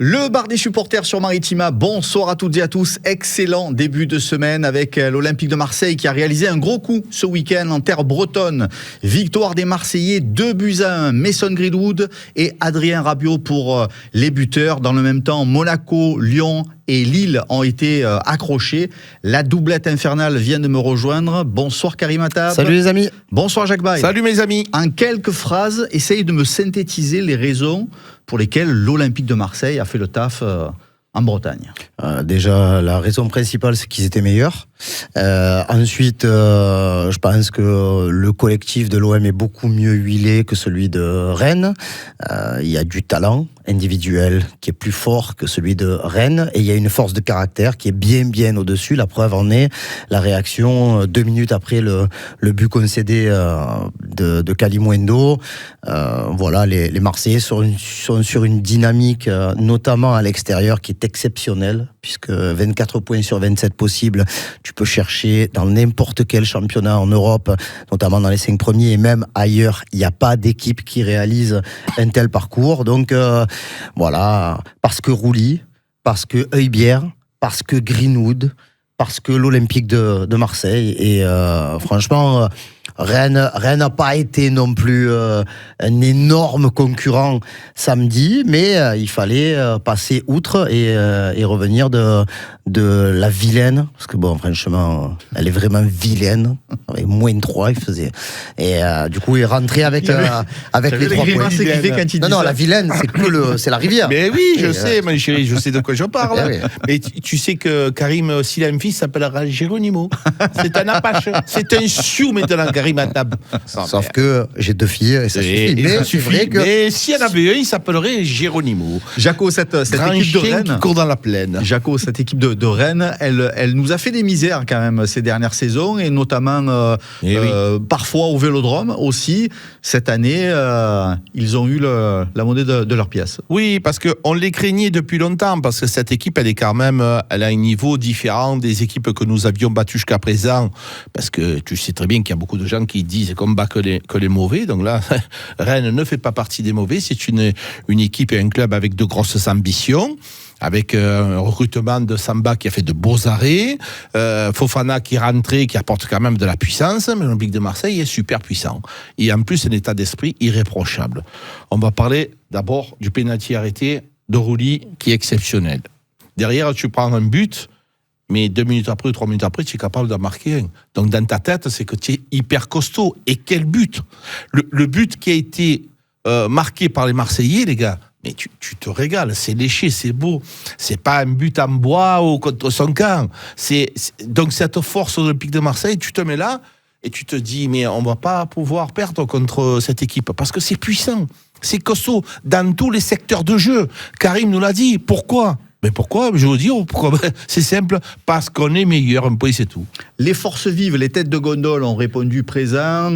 Le bar des supporters sur Maritima, bonsoir à toutes et à tous. Excellent début de semaine avec l'Olympique de Marseille qui a réalisé un gros coup ce week-end en terre bretonne. Victoire des Marseillais, 2-1, Mason Greenwood et Adrien Rabiot pour les buteurs. Dans le même temps, Monaco, Lyon et Lille ont été accrochés. La doublette infernale vient de me rejoindre. Bonsoir Karim Attab. Salut les amis. Bonsoir Jacques Baye. Salut mes amis. En quelques phrases, essaye de me synthétiser les raisons pour lesquelles l'Olympique de Marseille a fait le taf en Bretagne. Déjà, la raison principale, c'est qu'ils étaient meilleurs. Ensuite, je pense que le collectif de l'OM est beaucoup mieux huilé que celui de Rennes. Il y a du talent individuel qui est plus fort que celui de Rennes, et il y a une force de caractère qui est bien au-dessus. La preuve en est la réaction 2 minutes après le but concédé de Kalimundo. Voilà, les Marseillais sont sur une dynamique, notamment à l'extérieur, qui est exceptionnelle, puisque 24 points sur 27 possibles, tu peux chercher dans n'importe quel championnat en Europe, notamment dans les 5 premiers et même ailleurs. Il n'y a pas d'équipe qui réalise un tel parcours. Donc voilà, parce que Rouly, parce que Heubière, parce que Greenwood, parce que l'Olympique de Marseille. Et franchement, Rennes n'a pas été non plus un énorme concurrent samedi, mais il fallait passer outre et revenir de la vilaine, parce que bon, franchement, elle est vraiment vilaine, avec -3 il faisait, et du coup il est rentré avec les 3 points. Non, la vilaine, c'est la rivière. Mais oui, je sais, mon chéri, je sais de quoi je parle. Oui. Mais tu sais que Karim, s'il a un fils, s'appellera Géronimo. C'est un Apache, c'est un Sioux maintenant, Karim Attab. Sauf que j'ai 2 filles et ça suffit. Mais c'est vrai que. Mais s'il y en avait un, il s'appellerait Géronimo. Jaco, cette équipe de Rennes qui court dans la plaine. Jaco, cette équipe de Rennes, elle nous a fait des misères quand même ces dernières saisons, et notamment parfois au Vélodrome aussi. Cette année, ils ont eu la monnaie de leur pièce. Oui, parce qu'on les craignait depuis longtemps, parce que cette équipe, elle a un niveau différent des équipes que nous avions battues jusqu'à présent, parce que tu sais très bien qu'il y a beaucoup de gens qui disent qu'on bat que les mauvais. Donc là, Rennes ne fait pas partie des mauvais. C'est une équipe et un club avec de grosses ambitions, avec un recrutement de Samba qui a fait de beaux arrêts, Fofana qui est rentré, qui apporte quand même de la puissance, mais l'Olympique de Marseille est super puissant. Et en plus, un état d'esprit irréprochable. On va parler d'abord du pénalty arrêté de Rouly, qui est exceptionnel. Derrière, tu prends un but, mais 2 minutes après ou 3 minutes après, tu es capable d'en marquer un. Donc dans ta tête, c'est que tu es hyper costaud. Et quel but! Le but qui a été marqué par les Marseillais, les gars, mais tu te régales, c'est léché, c'est beau. C'est pas un but en bois ou contre son camp. Donc cette force de l'Olympique de Marseille, tu te mets là et tu te dis, mais on va pas pouvoir perdre contre cette équipe, parce que c'est puissant, c'est costaud dans tous les secteurs de jeu. Karim nous l'a dit. Pourquoi? Mais pourquoi? Je veux dire, pourquoi? C'est simple, parce qu'on est meilleur, un peu, c'est tout. Les forces vives, les têtes de gondole ont répondu présent.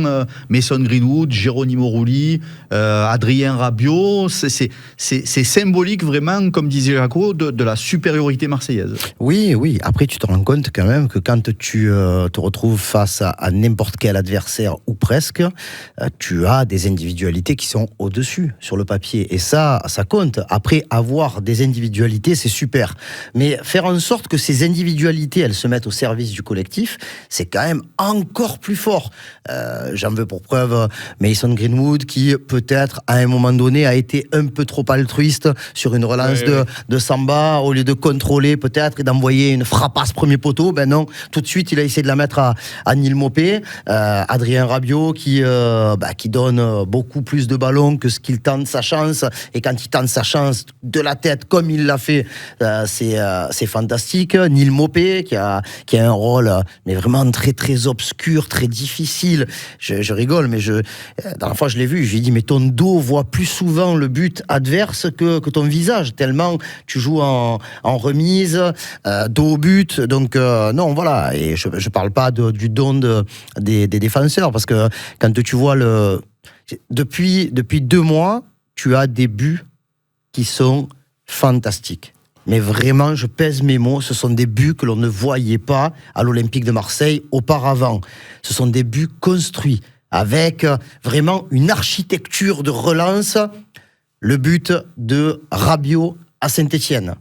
Mason Greenwood, Géronimo Rouly, Adrien Rabiot. C'est symbolique vraiment, comme disait Jaco, de la supériorité marseillaise. Oui. Après, tu te rends compte quand même que quand tu te retrouves face à n'importe quel adversaire, ou presque, tu as des individualités qui sont au-dessus sur le papier. Et ça compte. Après, avoir des individualités, c'est super. Mais faire en sorte que ces individualités, elles se mettent au service du collectif, c'est quand même encore plus fort. J'en veux pour preuve Mason Greenwood, qui peut-être à un moment donné a été un peu trop altruiste sur une relance de Samba, au lieu de contrôler peut-être et d'envoyer une frappasse premier poteau. Ben non, tout de suite il a essayé de la mettre à Neil Maupay. Adrien Rabiot qui donne beaucoup plus de ballons que ce qu'il tente sa chance, et quand il tente sa chance de la tête comme il l'a fait, c'est fantastique. Neil Maupay qui a un rôle mais vraiment très obscur, très difficile. Je rigole, mais la dernière fois je l'ai vu, je lui ai dit, mais ton dos voit plus souvent le but adverse que ton visage, tellement tu joues en remise, dos au but. Donc non, voilà. Et je parle pas du don des défenseurs, parce que quand tu vois depuis 2 mois, tu as des buts qui sont fantastiques. Mais vraiment, je pèse mes mots, ce sont des buts que l'on ne voyait pas à l'Olympique de Marseille auparavant. Ce sont des buts construits, avec vraiment une architecture de relance. Le but de Rabiot à Saint-Étienne,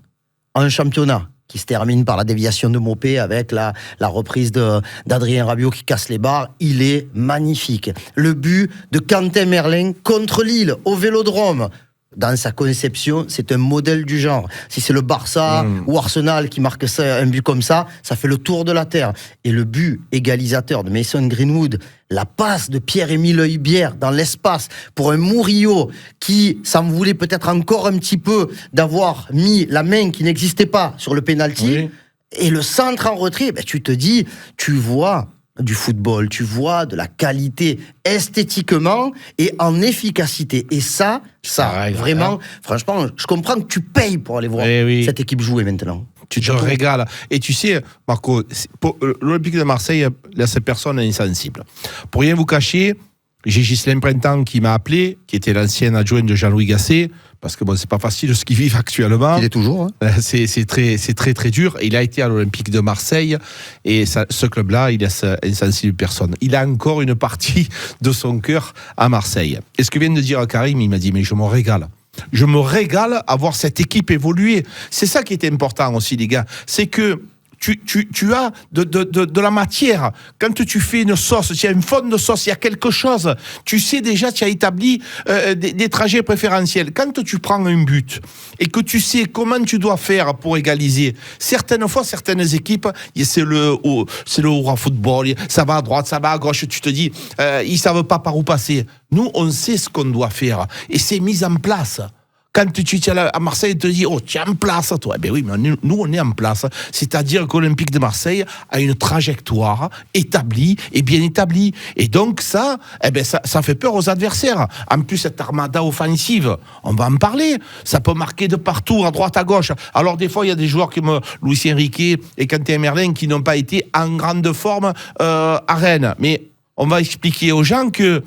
en championnat, qui se termine par la déviation de Mopé avec la reprise d'Adrien Rabiot qui casse les barres, il est magnifique. Le but de Quentin Merlin contre Lille, au Vélodrome, dans sa conception, c'est un modèle du genre. Si c'est le Barça ou Arsenal qui marque ça, un but comme ça fait le tour de la terre. Et le but égalisateur de Mason Greenwood, la passe de Pierre-Emile Højbjerg dans l'espace pour un Murillo qui s'en voulait peut-être encore un petit peu d'avoir mis la main qui n'existait pas sur le pénalty. Oui. Et le centre en retrait, tu te dis, tu vois du football, tu vois de la qualité esthétiquement et en efficacité. Et ça vraiment, franchement, je comprends que tu payes pour aller voir cette équipe jouer maintenant. Tu te régales. Et tu sais, Marco, pour l'Olympique de Marseille, là, cette personne est insensible. Pour rien vous cacher, j'ai Ghislain Printemps qui m'a appelé, qui était l'ancien adjoint de Jean-Louis Gasset, parce que bon, c'est pas facile ce qu'ils vivent actuellement. Il est toujours. Hein. C'est très très dur. Il a été à l'Olympique de Marseille et ce club-là, il laisse insensible personne. Il a encore une partie de son cœur à Marseille. Et ce que vient de dire Karim, il m'a dit, mais je me régale. Je me régale à voir cette équipe évoluer. C'est ça qui est important aussi, les gars. C'est que tu as de la matière. Quand tu fais une sauce, tu as une fond de sauce, il y a quelque chose. Tu sais déjà, tu as établi des trajets préférentiels. Quand tu prends un but et que tu sais comment tu dois faire pour égaliser, certaines fois, certaines équipes, c'est le Hura football, ça va à droite, ça va à gauche, tu te dis, ils savent pas par où passer. Nous, on sait ce qu'on doit faire et c'est mis en place. Quand tu es à Marseille, on te dit, oh, tu es en place, toi. Ben oui, mais nous, on est en place. C'est-à-dire que l'Olympique de Marseille a une trajectoire établie et bien établie. Et donc, ça fait peur aux adversaires. En plus, cette armada offensive, on va en parler. Ça peut marquer de partout, à droite, à gauche. Alors, des fois, il y a des joueurs comme Luis Enrique et Quentin Merlin qui n'ont pas été en grande forme à Rennes. Mais on va expliquer aux gens que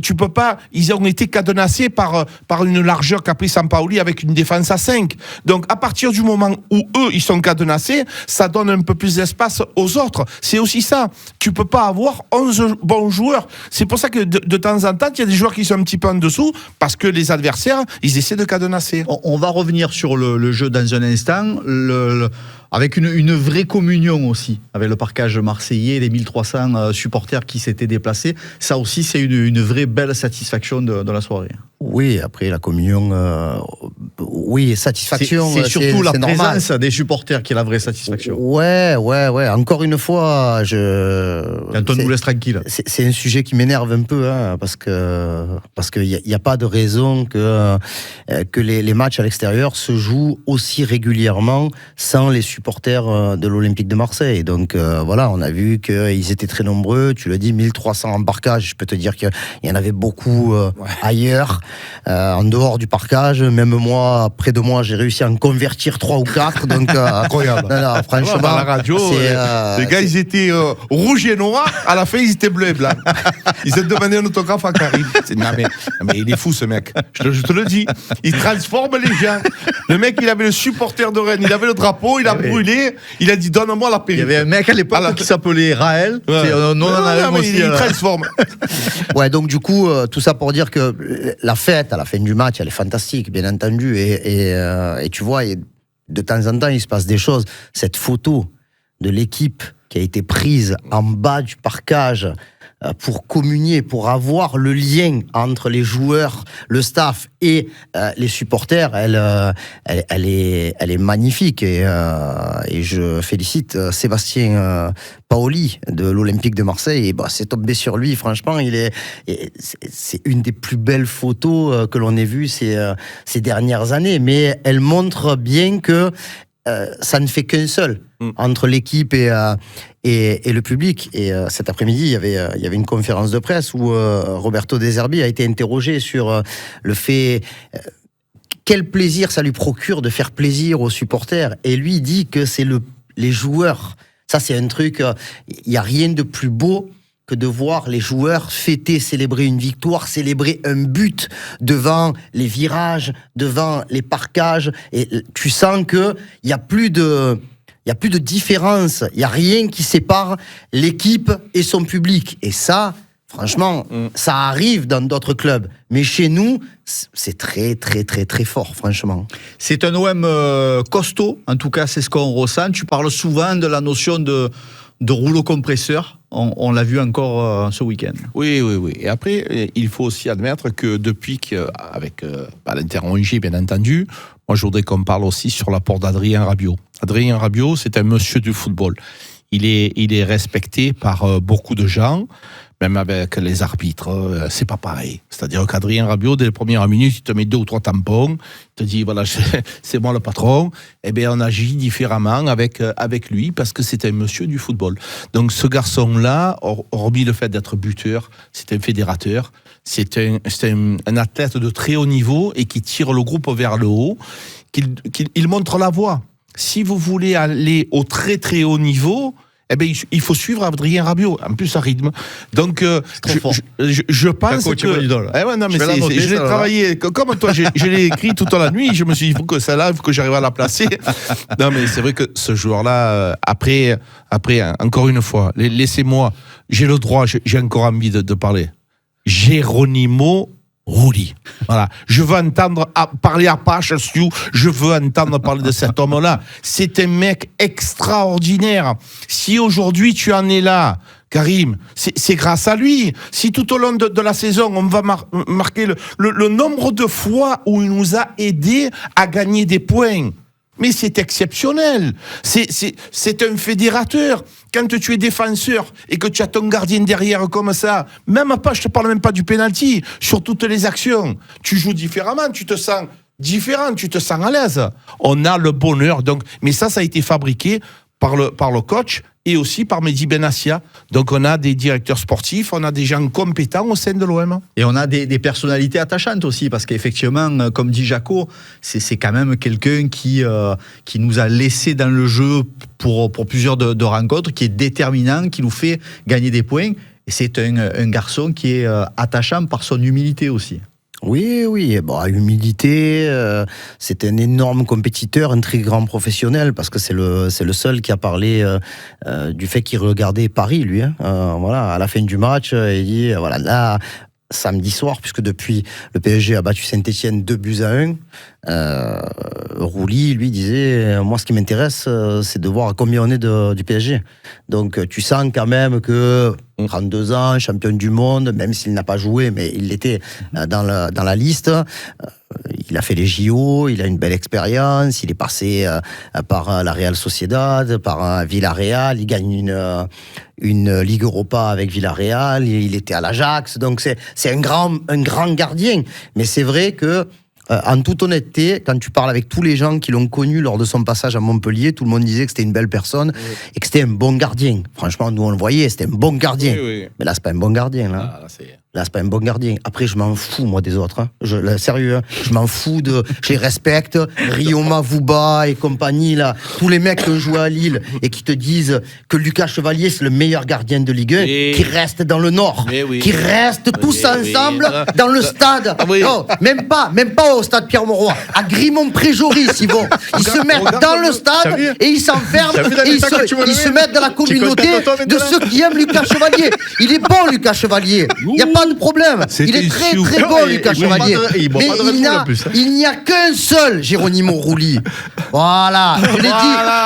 tu peux pas, ils ont été cadenassés par une largeur qu'a pris Sampaoli avec une défense à 5. Donc, à partir du moment où eux, ils sont cadenassés, ça donne un peu plus d'espace aux autres. C'est aussi ça. Tu peux pas avoir 11 bons joueurs. C'est pour ça que de temps en temps, il y a des joueurs qui sont un petit peu en dessous parce que les adversaires, ils essaient de cadenasser. On va revenir sur le jeu dans un instant. Avec une vraie communion aussi, avec le parcage marseillais, les 1300 supporters qui s'étaient déplacés. Ça aussi, c'est une vraie belle satisfaction de la soirée. Oui, après la communion, satisfaction. C'est surtout la présence des supporters qui est la vraie satisfaction. Ouais. Encore une fois, quand on nous laisse tranquille. C'est un sujet qui m'énerve un peu, hein, parce que y a pas de raison que les matchs à l'extérieur se jouent aussi régulièrement sans les supporters de l'Olympique de Marseille. Donc voilà, on a vu qu'ils étaient très nombreux. Tu le dis, 1300 en parcage. Je peux te dire qu'il y en avait beaucoup ailleurs. En dehors du parcage, même moi, près de moi, j'ai réussi à en convertir 3 ou 4. Donc, incroyable. Non, franchement, dans la radio, les gars, ils étaient rouges et noirs. À la fin, ils étaient bleus et blancs. Ils ont demandé un autographe à Karim. Non, mais il est fou, ce mec. Je te le dis. Il transforme les gens. Le mec, il avait le supporter de Rennes, il avait le drapeau, il a brûlé. Il a dit, donne-moi la perruque. Il y avait un mec à l'époque qui s'appelait Raël. Il transforme. Ouais, donc du coup, tout ça pour dire que la fête à la fin du match, elle est fantastique, bien entendu, et tu vois, de temps en temps, il se passe des choses. Cette photo de l'équipe qui a été prise en bas du parcage pour communier, pour avoir le lien entre les joueurs, le staff et les supporters, elle est magnifique, et je félicite Sébastien Paoli de l'Olympique de Marseille. Et c'est tombé sur lui, franchement, c'est une des plus belles photos que l'on ait vues ces dernières années, mais elle montre bien que ça ne fait qu'un seul entre l'équipe et le public. Et cet après-midi, il y avait une conférence de presse où Roberto De Zerbi a été interrogé sur le fait quel plaisir ça lui procure de faire plaisir aux supporters. Et lui, il dit que c'est les joueurs. Ça, c'est un truc, il n'y a rien de plus beau que de voir les joueurs fêter, célébrer une victoire, célébrer un but devant les virages, devant les parcages. Et tu sens qu'il n'y a plus de différence. Il n'y a rien qui sépare l'équipe et son public. Et ça, Franchement, ça arrive dans d'autres clubs. Mais chez nous, c'est très, très, très, très fort, franchement. C'est un OM costaud, en tout cas, c'est ce qu'on ressent. Tu parles souvent de la notion de rouleau compresseur. On l'a vu encore ce week-end. Oui. Et après, il faut aussi admettre que depuis qu'avec l'Inter Angers, bien entendu, moi je voudrais qu'on parle aussi sur l'apport d'Adrien Rabiot. Adrien Rabiot, c'est un monsieur du football. Il est respecté par beaucoup de gens. Même avec les arbitres, c'est pas pareil. C'est-à-dire qu'Adrien Rabiot, dès les premières minutes, il te met 2 ou 3 tampons, il te dit, voilà, c'est moi le patron. Eh bien, on agit différemment avec lui parce que c'est un monsieur du football. Donc, ce garçon-là, hormis le fait d'être buteur, c'est un fédérateur, c'est un athlète de très haut niveau et qui tire le groupe vers le haut, il montre la voie. Si vous voulez aller au très très haut niveau, eh bien, il faut suivre Adrien Rabiot, en plus à rythme. Donc, je pense que... Eh ouais, non, mais je l'ai travaillé, comme toi, je l'ai écrit toute la nuit, je me suis dit, il faut que celle-là, il faut que j'arrive à la placer. Non, mais c'est vrai que ce joueur-là, après, encore une fois, laissez-moi, j'ai le droit, j'ai encore envie de parler. Geronimo Rulli. Voilà. Je veux entendre parler Apache Sioux. Je veux entendre parler de cet homme-là. C'est un mec extraordinaire. Si aujourd'hui tu en es là, Karim, c'est grâce à lui. Si tout au long de la saison, on va marquer le nombre de fois où il nous a aidés à gagner des points. Mais c'est exceptionnel. C'est un fédérateur. Quand tu es défenseur et que tu as ton gardien derrière comme ça, même pas, je te parle même pas du penalty, sur toutes les actions, tu joues différemment, tu te sens différent, tu te sens à l'aise. On a le bonheur. Donc, mais ça a été fabriqué par le coach et aussi par Mehdi Benassia. Donc on a des directeurs sportifs, on a des gens compétents au sein de l'OM. Et on a des personnalités attachantes aussi, parce qu'effectivement, comme dit Jaco, c'est quand même quelqu'un qui nous a laissé dans le jeu pour plusieurs de rencontres, qui est déterminant, qui nous fait gagner des points. Et c'est un garçon qui est attachant par son humilité aussi. Oui, bon, humilité, c'est un énorme compétiteur, un très grand professionnel, parce que c'est le seul qui a parlé du fait qu'il regardait Paris, lui. Voilà, à la fin du match, il dit, voilà, là, samedi soir, puisque depuis le PSG a battu Saint-Etienne 2-1, Rulli, lui, disait, moi, ce qui m'intéresse, c'est de voir à combien on est du PSG. Donc, tu sens quand même que 32 ans, champion du monde, même s'il n'a pas joué, mais il était dans la liste. Il a fait les JO, il a une belle expérience, il est passé par la Real Sociedad, par Villarreal, il gagne une Ligue Europa avec Villarreal, il était à l'Ajax, donc c'est un grand gardien. Mais c'est vrai que en toute honnêteté, quand tu parles avec tous les gens qui l'ont connu lors de son passage à Montpellier, tout le monde disait que c'était une belle personne et que c'était un bon gardien. Franchement, nous on le voyait, c'était un bon gardien. Oui. Mais là, c'est pas un bon gardien. Là, c'est pas un bon gardien. Après, je m'en fous, moi, des autres. Hein. Sérieux, hein. Je m'en fous je les respecte. Rio Mavuba et compagnie, là. Tous les mecs qui ont joué à Lille et qui te disent que Lucas Chevalier, c'est le meilleur gardien de Ligue 1, qui reste dans le Nord. Qui restent tous ensemble dans le stade. Non, même pas au stade Pierre-Mauroy. À Grimont-Préjoris, ils vont. Ils se mettent dans le stade et ils s'enferment et ils se mettent dans la communauté de ceux qui aiment Lucas Chevalier. Il est bon, Lucas Chevalier. Il n'y a pas de problème. Il est très très bon, Lucas Chevalier. Mais il n'y a qu'un seul Geronimo Rulli. Voilà.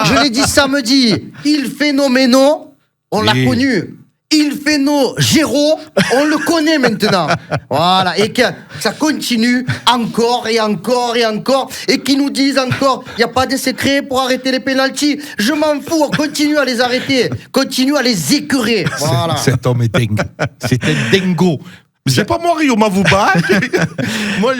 Je l'ai dit samedi. Il phénoménal. On l'a connu. Il fait nos Géraud, on le connaît maintenant. Voilà, et que ça continue encore et encore et encore, et qu'ils nous disent encore, il n'y a pas de secret pour arrêter les pénaltys. Je m'en fous, on continue à les arrêter, continue à les écœurer. Voilà. Cet homme est dingue. C'est un dingo. C'est pas moi, Rio Mavuba. Moi,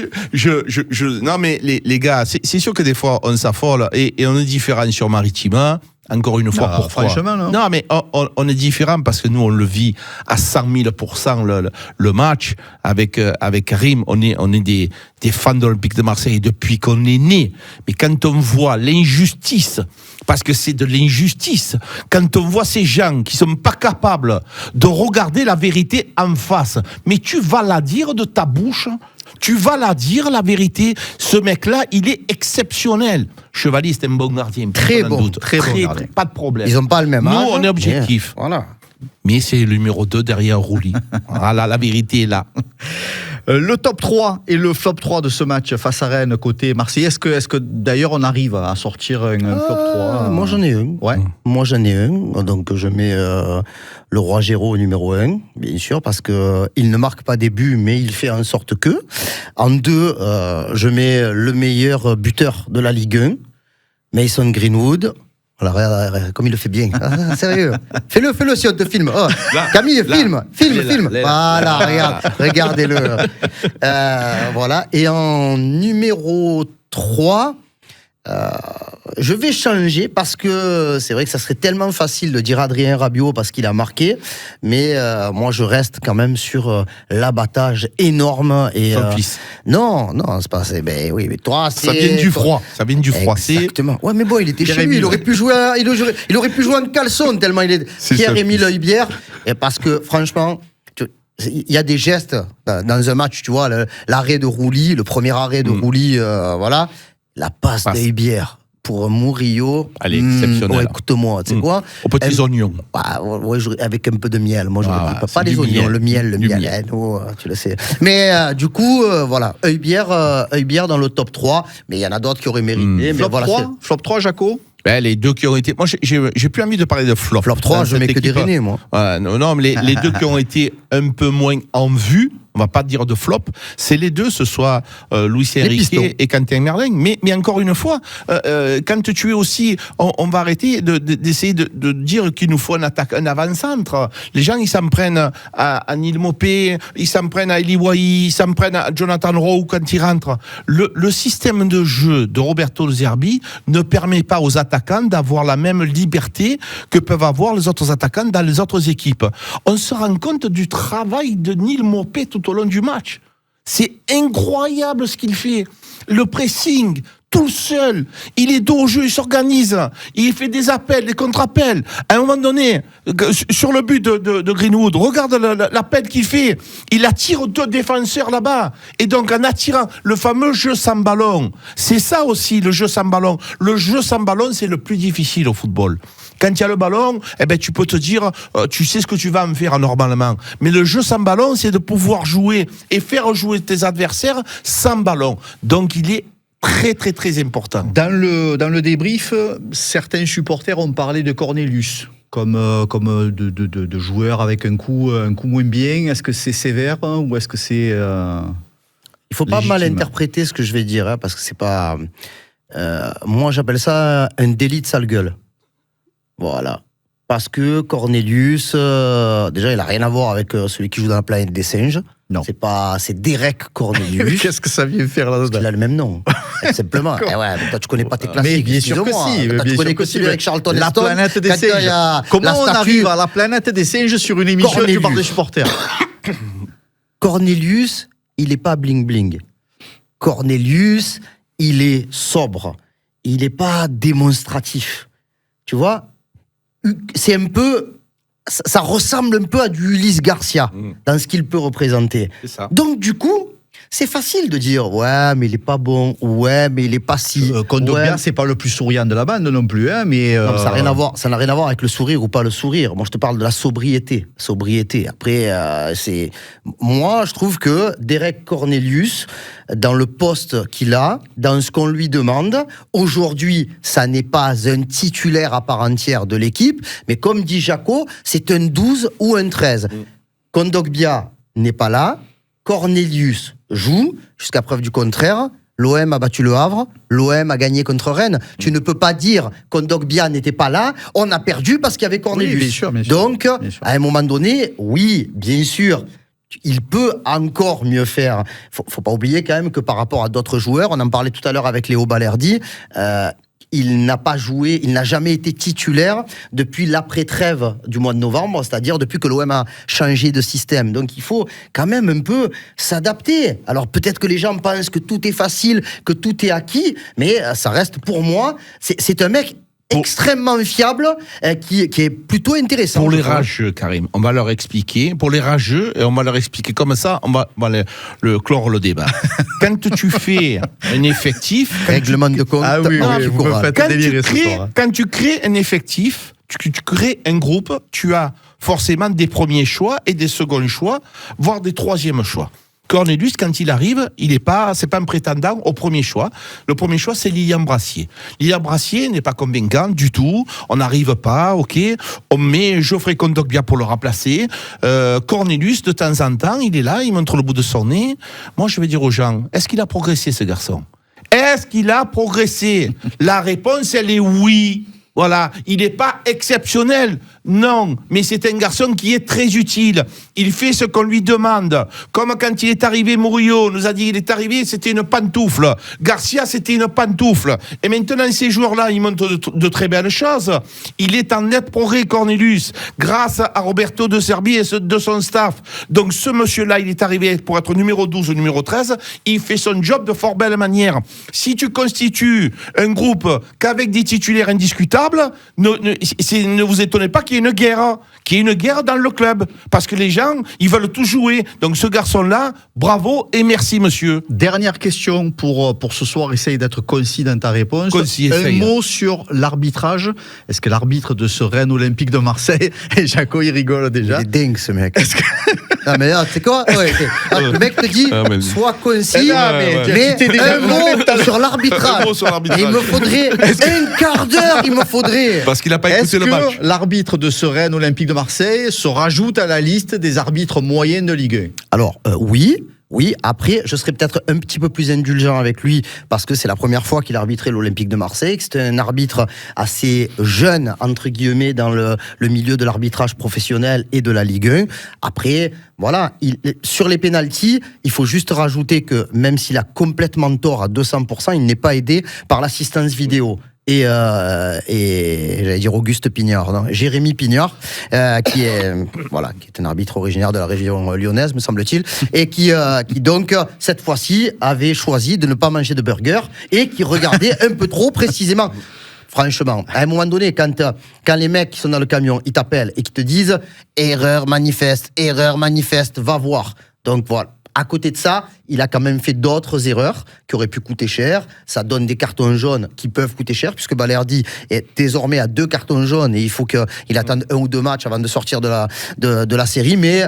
non, mais les gars, c'est sûr que des fois, on s'affole et on est différent sur Maritima. Encore une fois, pourquoi ? Franchement, non. Non, mais on est différent parce que nous, on le vit à 100 000% le match. Avec Karim, on est des fans de l'Olympique de Marseille depuis qu'on est né. Mais quand on voit l'injustice, parce que c'est de l'injustice, quand on voit ces gens qui sont pas capables de regarder la vérité en face, mais tu vas la dire de ta bouche. Tu vas la dire, la vérité. Ce mec-là, il est exceptionnel. Chevalier, c'est un bon gardien. Très bon gardien. Pas de problème. Ils n'ont pas le même âge. Nous, on est objectif. Voilà. mais c'est le numéro 2 derrière Rouli. Voilà, la vérité est là. Le top 3 et le flop 3 de ce match face à Rennes côté Marseillais. Est-ce que d'ailleurs on arrive à sortir un flop 3 Moi j'en ai un. Ouais. Moi j'en ai un. Donc je mets le Roi Géraud au numéro 1, bien sûr, parce que il ne marque pas des buts, mais il fait en sorte que. En 2, je mets le meilleur buteur de la Ligue 1, Mason Greenwood. Alors, regarde, comme il le fait bien. Ah, sérieux. Fais-le si on te filme. Oh, Camille, filme. Voilà, regardez-le. Voilà. Et en numéro 3, je vais changer parce que c'est vrai que ça serait tellement facile de dire Adrien Rabiot parce qu'il a marqué, mais moi je reste quand même sur l'abattage énorme et non, c'est pas assez. Ben oui, mais toi c'est ça vient du froid. Exactement. Ouais, mais bon, il était chez lui, il aurait pu jouer en caleçon tellement il est Pierre-Émile Heubière, et parce que franchement il y a des gestes dans un match, tu vois, l'arrêt de Rouli, le premier arrêt de Rouli, voilà. La passe d'Heubière pour Murillo. Elle est exceptionnelle. Ouais, écoute-moi, tu sais quoi? Aux petits oignons. Ouais, avec un peu de miel. Moi, pas les oignons, le miel. Tu le sais. Mais du coup, voilà, Heubière dans le top 3. Mais il y en a d'autres qui auraient mérité. Mais flop 3, Jaco? Les deux qui ont été. Moi, j'ai plus envie de parler de flop. Flop 3, je mets que des Rennais, moi. Non, mais les deux qui ont été un peu moins en vue, on va pas dire de flop, c'est les deux, ce soit Luis Enrique et Quentin Merlin. Mais encore une fois, quand tu es aussi, on va arrêter d'essayer de dire qu'il nous faut un avant-centre. Les gens, ils s'en prennent à Neil Maupay, ils s'en prennent à Eli Wahi, ils s'en prennent à Jonathan Rowe quand il rentre. Le système de jeu de Roberto De Zerbi ne permet pas aux attaquants d'avoir la même liberté que peuvent avoir les autres attaquants dans les autres équipes. On se rend compte du travail de Neil Maupay tout au long du match. C'est incroyable ce qu'il fait. Le pressing, tout seul. Il est dos au jeu, il s'organise. Il fait des appels, des contre-appels. À un moment donné, sur le but de Greenwood, regarde l'appel qu'il fait. Il attire 2 défenseurs là-bas. Et donc, en attirant le fameux jeu sans ballon, c'est ça aussi, le jeu sans ballon. Le jeu sans ballon, c'est le plus difficile au football. Quand il y a le ballon, tu peux te dire, tu sais ce que tu vas en faire normalement. Mais le jeu sans ballon, c'est de pouvoir jouer et faire jouer tes adversaires sans ballon. Donc, il est très, très, très important. Dans le débrief, certains supporters ont parlé de Cornelius comme de joueur avec un coup moins bien. Est-ce que c'est sévère ou est-ce que c'est il faut pas mal interpréter ce que je vais dire, parce que c'est pas... moi, j'appelle ça un délit de sale gueule. Voilà. Parce que Cornelius, déjà, il n'a rien à voir avec celui qui joue dans la planète des singes. Non. C'est Derek Cornelius. Qu'est-ce que ça vient faire là-dedans? Il a le même nom, simplement. Ouais, mais toi, tu connais pas tes classiques. Mais bien sûr que si. Tu connais que celui avec Charlton La Heston. planète des singes. Comment on arrive à la planète des singes sur une émission qui parle des supporters? Cornelius, il est pas bling-bling. Cornelius, il est sobre. Il est pas démonstratif. Tu vois? C'est un peu, ça ressemble un peu à du Ulysse Garcia dans ce qu'il peut représenter. C'est ça. Donc du coup, c'est facile de dire ouais, mais il est pas bon, ouais, mais il est pas si. Kondogbia, c'est pas le plus souriant de la bande non plus, hein, mais non, ça n'a rien à voir. Ça n'a rien à voir avec le sourire ou pas le sourire. Moi, je te parle de la sobriété. Après, c'est moi, je trouve que Derek Cornelius, dans le poste qu'il a, dans ce qu'on lui demande, aujourd'hui, ça n'est pas un titulaire à part entière de l'équipe, mais comme dit Jaco, c'est un 12 ou un 13. Kondogbia n'est pas là. Cornelius joue, jusqu'à preuve du contraire. L'OM a battu le Havre, l'OM a gagné contre Rennes. Tu ne peux pas dire Kondogbia n'était pas là, on a perdu parce qu'il y avait Cornelius. Oui, bien sûr. Donc, à un moment donné, oui, bien sûr, il peut encore mieux faire. Faut pas oublier quand même que par rapport à d'autres joueurs, on en parlait tout à l'heure avec Léo Balerdi, il n'a pas joué, il n'a jamais été titulaire depuis l'après-trêve du mois de novembre, c'est-à-dire depuis que l'OM a changé de système. Donc il faut quand même un peu s'adapter. Alors peut-être que les gens pensent que tout est facile, que tout est acquis, mais ça reste pour moi, c'est un mec extrêmement fiable, qui est plutôt intéressant. Pour les rageux, Karim, on va leur expliquer. Pour les rageux, et on va leur expliquer comme ça, on va le clore le débat. Quand tu fais un effectif... Règlement de compte. Ah oui, vous me faites délirer ce soir. Quand tu crées un effectif, tu crées un groupe, tu as forcément des premiers choix et des seconds choix, voire des troisièmes choix. Cornelius, quand il arrive, c'est pas un prétendant au premier choix. Le premier choix, c'est Lilian Brassier. Lilian Brassier n'est pas convaincant du tout. On n'arrive pas, ok. On met Geoffrey Kondogbia pour le remplacer. Cornelius, de temps en temps, il est là, il montre le bout de son nez. Moi, je vais dire aux gens, est-ce qu'il a progressé, ce garçon ? Est-ce qu'il a progressé ? La réponse, elle est oui. Voilà, il n'est pas exceptionnel, non, mais c'est un garçon qui est très utile. Il fait ce qu'on lui demande. Comme quand il est arrivé, Murillo nous a dit, il est arrivé, c'était une pantoufle. Garcia, c'était une pantoufle. Et maintenant, ces joueurs-là, ils montrent de très belles choses. Il est en net progrès, Cornelius, grâce à Roberto De Serbi et de son staff. Donc, ce monsieur-là, il est arrivé pour être numéro 12 ou numéro 13. Il fait son job de fort belle manière. Si tu constitues un groupe qu'avec des titulaires indiscutables, ne vous étonnez pas qu'il y ait une guerre dans le club, parce que les gens, ils veulent tout jouer. Donc ce garçon-là, bravo et merci monsieur. Dernière question pour ce soir, essaye d'être concis dans ta réponse. Un mot sur l'arbitrage. Est-ce que l'arbitre de ce Rennes Olympique de Marseille, et Jaco il rigole déjà. Il est dingue ce mec. Non mais là, tu sais quoi, le mec te dit, sois concis, mais un mot sur l'arbitrage. Il me faudrait un quart d'heure, Parce qu'il n'a pas écouté le match. Est-ce que l'arbitre de ce Rennes Olympique de Marseille se rajoute à la liste des arbitres moyens de Ligue 1 ? Alors, oui, après, je serais peut-être un petit peu plus indulgent avec lui parce que c'est la première fois qu'il arbitrait l'Olympique de Marseille, que c'était un arbitre assez jeune, entre guillemets, dans le milieu de l'arbitrage professionnel et de la Ligue 1. Après, voilà, sur les pénaltys, il faut juste rajouter que même s'il a complètement tort à 200%, il n'est pas aidé par l'assistance vidéo. Et j'allais dire Auguste Pignard, non, Jérémy Pignard, qui est un arbitre originaire de la région lyonnaise, me semble-t-il, et qui donc cette fois-ci avait choisi de ne pas manger de burger et qui regardait un peu trop précisément. Franchement, à un moment donné, quand les mecs qui sont dans le camion, ils t'appellent et qui te disent erreur manifeste, va voir. Donc voilà. À côté de ça, il a quand même fait d'autres erreurs qui auraient pu coûter cher. Ça donne des cartons jaunes qui peuvent coûter cher, puisque Balerdi est désormais à 2 cartons jaunes et il faut qu'il attende 1 ou 2 matchs avant de sortir de la série. Mais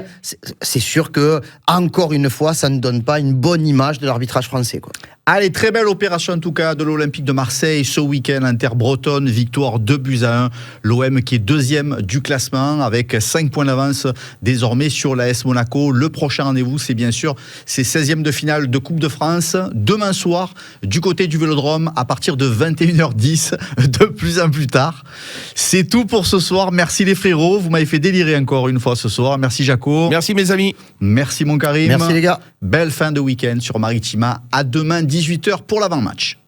c'est sûr que, encore une fois, ça ne donne pas une bonne image de l'arbitrage français, quoi. Allez, très belle opération en tout cas de l'Olympique de Marseille ce week-end, Inter-Bretonne, victoire 2-1. L'OM qui est deuxième du classement avec 5 points d'avance désormais sur l'AS Monaco. Le prochain rendez-vous, c'est bien sûr ces 16e de finale de Coupe de France, demain soir du côté du Vélodrome à partir de 21h10, de plus en plus tard. C'est tout pour ce soir. Merci les frérots, vous m'avez fait délirer encore une fois ce soir. Merci Jaco. Merci mes amis. Merci mon Karim. Merci les gars. Belle fin de week-end sur Maritima. À demain 18h pour l'avant-match.